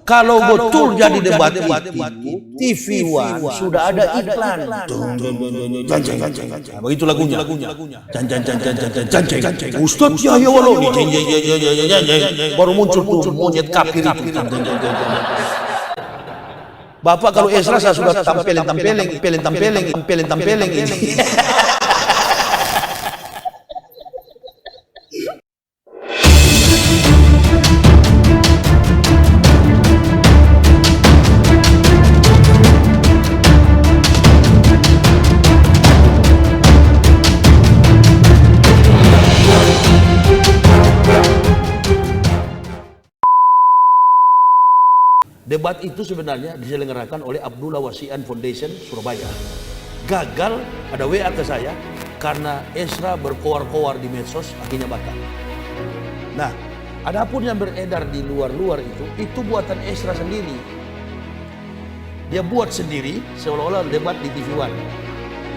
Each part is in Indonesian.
Kalau betul jadi debat itu, TV One sudah ada iklan. Begitu lagunya. Ustadz Yahya Wallahuddin. Baru muncul tuh monyet kafir itu. Bapak kalau Esra saya sudah tampelin ini. Debat itu sebenarnya diselenggarakan oleh Abdullah Wasian Foundation Surabaya. Gagal, ada WA ke saya karena Esra berkoar-koar di medsos akhirnya batal. Nah, adapun yang beredar di luar-luar itu buatan Esra sendiri. Dia buat sendiri seolah-olah debat di TV One.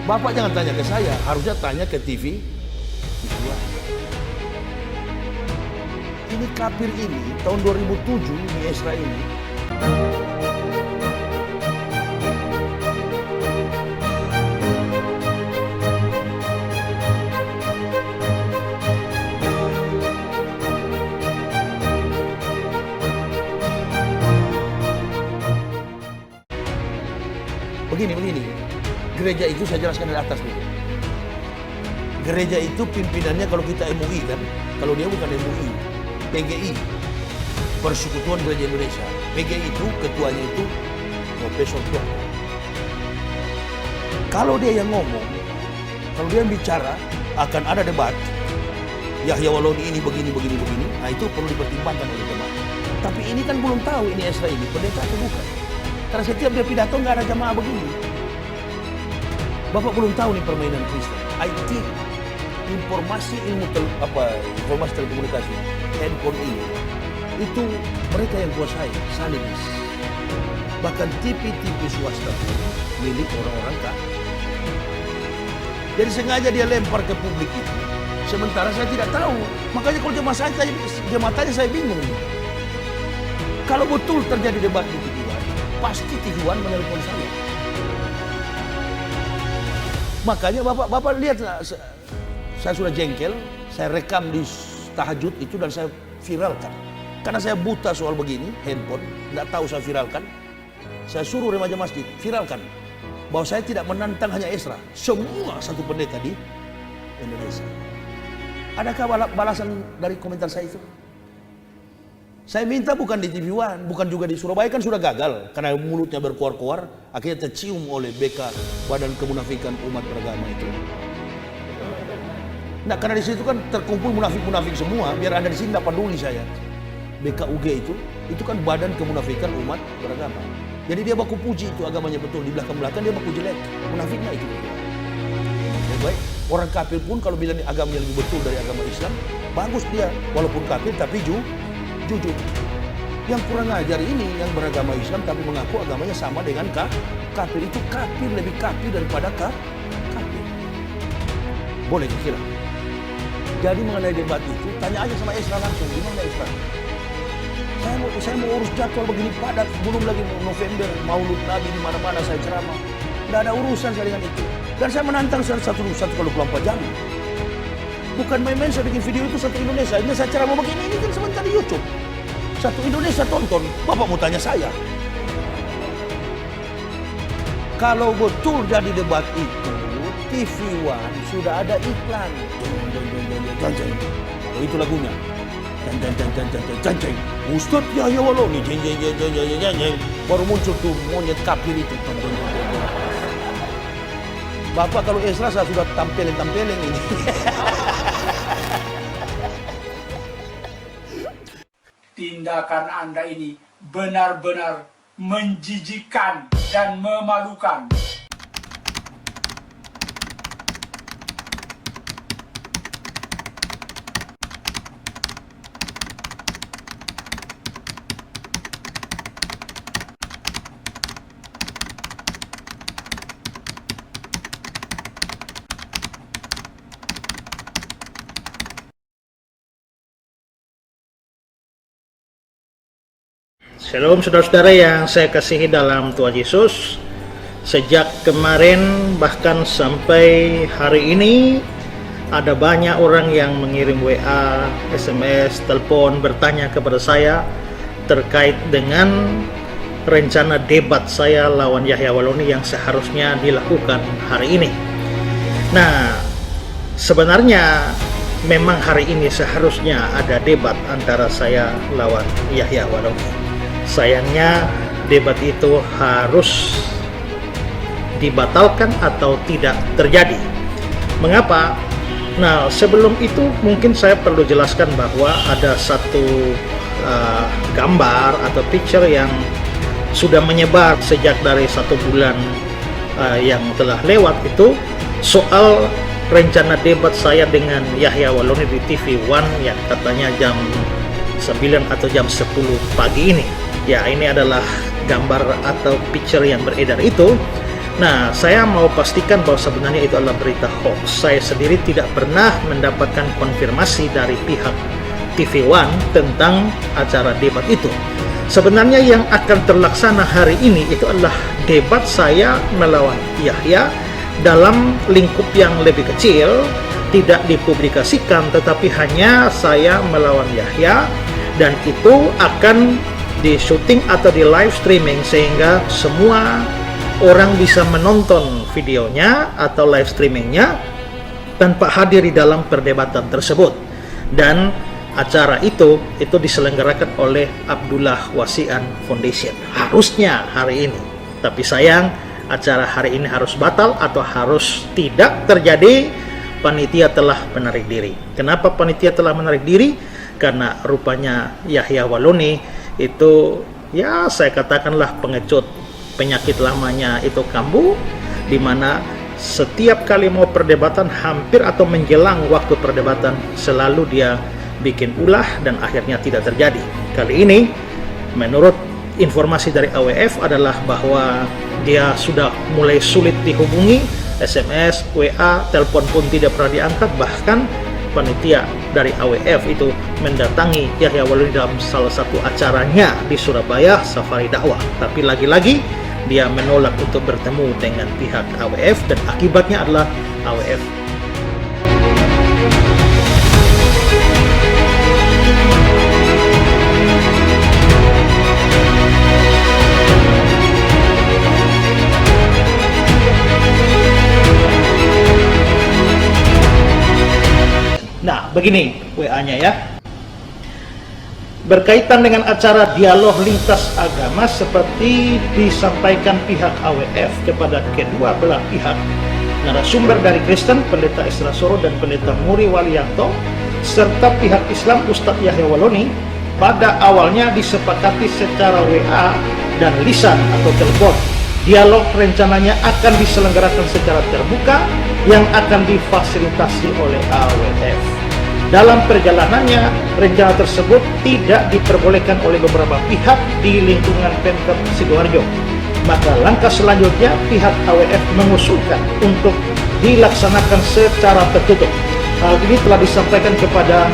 Bapak jangan tanya ke saya, harusnya tanya ke TV One. Ini kafir ini tahun 2007 di Esra ini. Begini, gereja itu saya jelaskan dari atas dulu. Gereja itu pimpinannya kalau kita MUI kan, kalau dia bukan MUI, PGI, Persekutuan Gereja Indonesia. PGI itu ketuanya itu Profesor Tiongkok. Kalau dia yang ngomong, kalau dia yang bicara akan ada debat, Yahya Wallahuddin ini begini, nah itu perlu dipertimbangkan oleh jemaat. Tapi ini kan belum tahu ini Esra ini pendeta atau bukan. Karena setiap dia pidato nggak ada jamaah begini. Bapak belum tahu nih permainan Kristen. IT, informasi telekomunikasi, handphone ini, itu mereka yang kuasai, salinis. Bahkan TV swasta milik orang-orang kaya. Jadi sengaja dia lempar ke publik itu. Sementara saya tidak tahu. Makanya kalau jemaah tanya saya bingung. Kalau betul terjadi debat di TV One, pasti TV One menelpon saya. Makanya Bapak lihat, saya sudah jengkel, saya rekam di tahajud itu dan saya viralkan. Karena saya buta soal begini, handphone, tidak tahu saya viralkan. Saya suruh remaja masjid, viralkan. Bahwa saya tidak menantang hanya Esra, semua satu pendeta di Indonesia. Adakah balasan dari komentar saya itu? Saya minta bukan di TV One, bukan juga di Surabaya, kan sudah gagal. Karena mulutnya berkoar-koar, akhirnya tercium oleh BK, Badan Kemunafikan Umat Beragama itu. Nah, karena di situ kan terkumpul munafik-munafik semua, biar Anda di sini tidak peduli saya. BKUG itu kan Badan Kemunafikan Umat Beragama. Jadi dia baku puji itu agamanya betul, di belakang-belakang dia baku jelek, munafiknya itu. Ya, baik, orang kafir pun kalau bilang agamanya lebih betul dari agama Islam, bagus dia, walaupun kafir tapi jujur. Yang kurang ajar ini yang beragama Islam tapi mengaku agamanya sama dengan kafir, itu kafir, lebih kafir daripada kafir. Boleh kira. Jadi mengenai debat itu, tanya aja sama Esra langsung, gimana Esra? Saya mau urus jadwal begini padat, belum lagi November, Maulud Nabi di mana-mana saya ceramah. Tidak ada urusan saya dengan itu. Dan saya menantang satu kali 24 jam. Bukan main-main saya bikin video itu satu Indonesia. Ini saya ceramah begini, ini kan sebentar di YouTube. Satu Indonesia tonton, Bapak mau tanya saya. Kalau betul jadi debat itu, TV One sudah ada iklan. Oh, itu lagunya. Ustadz Yahya Wallahuddin. Baru muncul tuh monyet kafir itu. Bapak kalau Esra saya sudah tampelin ini. Tindakan Anda ini benar-benar menjijikkan dan memalukan. Shalom saudara-saudara yang saya kasihi dalam Tuhan Yesus. Sejak kemarin bahkan sampai hari ini ada banyak orang yang mengirim WA, SMS, telepon bertanya kepada saya terkait dengan rencana debat saya lawan Yahya Waloni yang seharusnya dilakukan hari ini. Nah, sebenarnya memang hari ini seharusnya ada debat antara saya lawan Yahya Waloni. Sayangnya debat itu harus dibatalkan atau tidak terjadi. Mengapa? Nah, sebelum itu mungkin saya perlu jelaskan bahwa ada satu gambar atau picture yang sudah menyebar sejak dari 1 bulan yang telah lewat itu soal rencana debat saya dengan Yahya Waloni di TV One yang katanya jam 9 atau jam 10 pagi ini. Ya, ini adalah gambar atau picture yang beredar itu. Nah, saya mau pastikan bahwa sebenarnya itu adalah berita hoax. Saya sendiri tidak pernah mendapatkan konfirmasi dari pihak TV One tentang acara debat itu. Sebenarnya yang akan terlaksana hari ini itu adalah debat saya melawan Yahya dalam lingkup yang lebih kecil, tidak dipublikasikan, tetapi hanya saya melawan Yahya, dan itu akan di syuting atau di live streaming sehingga semua orang bisa menonton videonya atau live streamingnya tanpa hadir di dalam perdebatan tersebut. Dan acara itu diselenggarakan oleh Abdullah Wasian Foundation harusnya hari ini, tapi sayang acara hari ini harus batal atau harus tidak terjadi. Panitia telah menarik diri. Kenapa panitia telah menarik diri? Karena rupanya Yahya Waloni itu, ya saya katakanlah pengecut, penyakit lamanya itu kambuh, di mana setiap kali mau perdebatan hampir atau menjelang waktu perdebatan selalu dia bikin ulah dan akhirnya tidak terjadi. Kali ini menurut informasi dari AWF adalah bahwa dia sudah mulai sulit dihubungi, SMS, WA, telepon pun tidak pernah diangkat. Bahkan panitia dari AWF itu mendatangi Yahya Waloni dalam salah satu acaranya di Surabaya, Safari Dakwah, tapi lagi-lagi dia menolak untuk bertemu dengan pihak AWF dan akibatnya adalah AWF begini WA-nya ya. Berkaitan dengan acara dialog lintas agama seperti disampaikan pihak AWF kepada kedua belah pihak, narasumber dari Kristen Pendeta Isra Soro dan Pendeta Muri Walianto serta pihak Islam Ustadz Yahya Waloni pada awalnya disepakati secara WA dan lisan atau telepon. Dialog rencananya akan diselenggarakan secara terbuka yang akan difasilitasi oleh AWF. Dalam perjalanannya, rencana tersebut tidak diperbolehkan oleh beberapa pihak di lingkungan Pemkab Sidoarjo. Maka langkah selanjutnya pihak AWF mengusulkan untuk dilaksanakan secara tertutup. Hal ini telah disampaikan kepada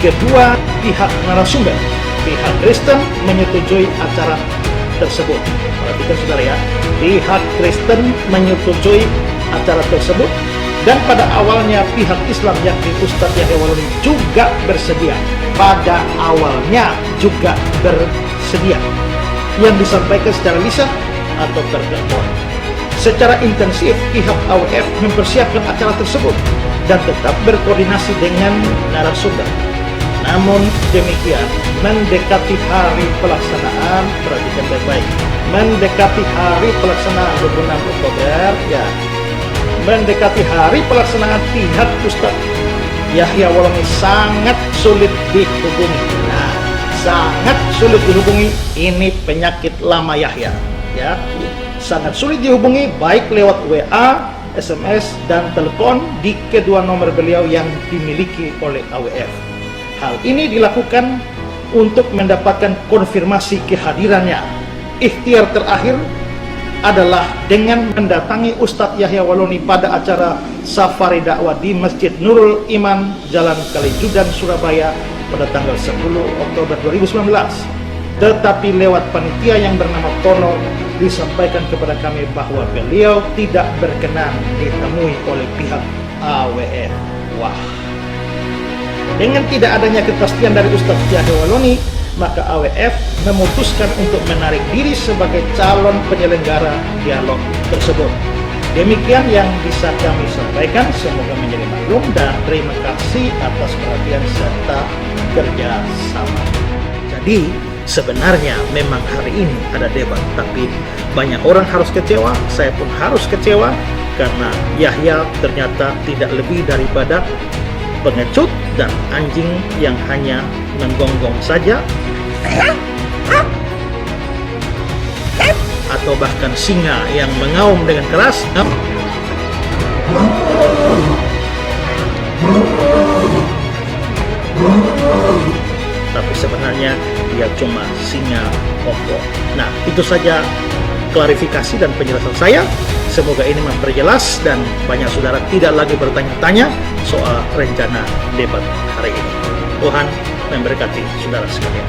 kedua pihak narasumber. Pihak Kristen menyetujui acara tersebut. Perhatikan saudara ya, pihak Kristen menyetujui acara tersebut. Dan pada awalnya pihak Islam yakni Ustadz Yahya Waloni juga bersedia. Pada awalnya juga bersedia. Yang disampaikan secara lisan atau telepon. Secara intensif pihak AWF mempersiapkan acara tersebut dan tetap berkoordinasi dengan narasumber. Namun demikian, mendekati hari pelaksanaan, perhatikan baik-baik, mendekati hari pelaksanaan 26 Oktober ya. Mendekati hari pelaksanaan pihak Ustadz Yahya Waloni sangat sulit dihubungi. Nah, sangat sulit dihubungi, ini penyakit lama Yahya ya. Sangat sulit dihubungi baik lewat WA, SMS dan telepon di kedua nomor beliau yang dimiliki oleh AWF. Hal ini dilakukan untuk mendapatkan konfirmasi kehadirannya. Ikhtiar terakhir adalah dengan mendatangi Ustadz Yahya Waloni pada acara Safari Dakwah di Masjid Nurul Iman, Jalan Kalijudan, Surabaya pada tanggal 10 Oktober 2019. tetapi lewat panitia yang bernama Tono disampaikan kepada kami bahwa beliau tidak berkenan ditemui oleh pihak AWF. Wah. Dengan tidak adanya kepastian dari Ustadz Tyahe Waloni, maka AWF memutuskan untuk menarik diri sebagai calon penyelenggara dialog tersebut. Demikian yang bisa kami sampaikan, semoga menjadi maklum dan terima kasih atas perhatian serta kerjasama. Jadi sebenarnya memang hari ini ada debat, tapi banyak orang harus kecewa, saya pun harus kecewa karena Yahya ternyata tidak lebih daripada pengecut dan anjing yang hanya menggonggong saja, atau bahkan singa yang mengaum dengan keras. Tapi sebenarnya dia cuma singa ompong. Nah, itu saja klarifikasi dan penjelasan saya. Semoga ini memperjelas dan banyak saudara tidak lagi bertanya-tanya soal rencana debat hari ini. Tuhan memberkati saudara sekalian.